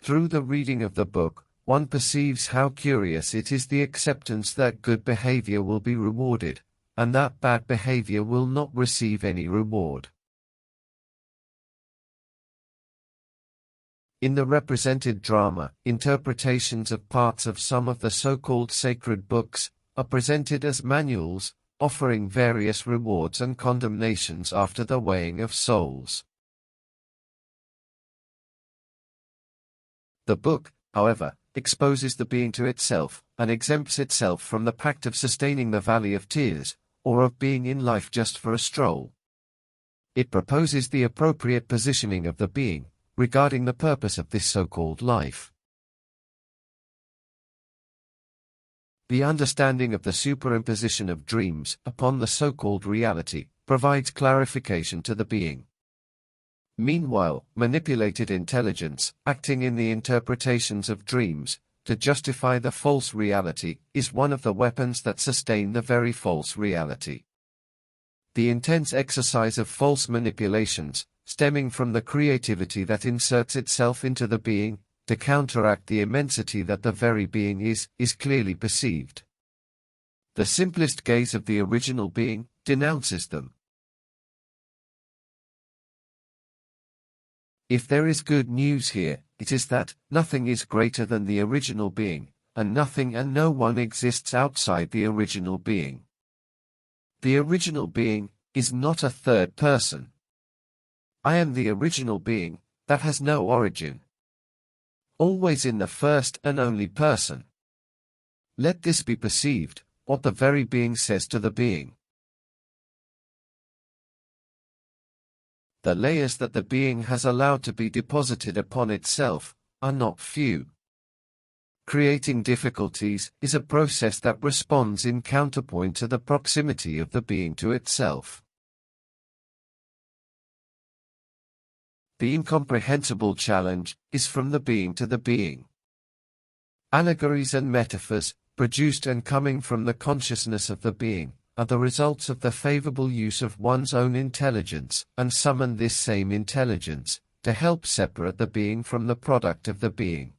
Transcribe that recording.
Through the reading of the book, one perceives how curious it is the acceptance that good behavior will be rewarded, and that bad behavior will not receive any reward. In the represented drama, interpretations of parts of some of the so-called sacred books are presented as manuals, offering various rewards and condemnations after the weighing of souls. The book, however, exposes the being to itself, and exempts itself from the pact of sustaining the valley of tears, or of being in life just for a stroll. It proposes the appropriate positioning of the being, regarding the purpose of this so-called life. The understanding of the superimposition of dreams upon the so-called reality provides clarification to the being. Meanwhile, manipulated intelligence, acting in the interpretations of dreams, to justify the false reality, is one of the weapons that sustain the very false reality. The intense exercise of false manipulations, stemming from the creativity that inserts itself into the being, to counteract the immensity that the very being is clearly perceived. The simplest gaze of the original being denounces them. If there is good news here, it is that nothing is greater than the original being, and nothing and no one exists outside the original being. The original being is not a third person. I am the original being, that has no origin. Always in the first and only person. Let this be perceived, what the very being says to the being. The layers that the being has allowed to be deposited upon itself are not few. Creating difficulties is a process that responds in counterpoint to the proximity of the being to itself. The incomprehensible challenge is from the being to the being. Allegories and metaphors, produced and coming from the consciousness of the being, are the results of the favorable use of one's own intelligence, and summon this same intelligence to help separate the being from the product of the being.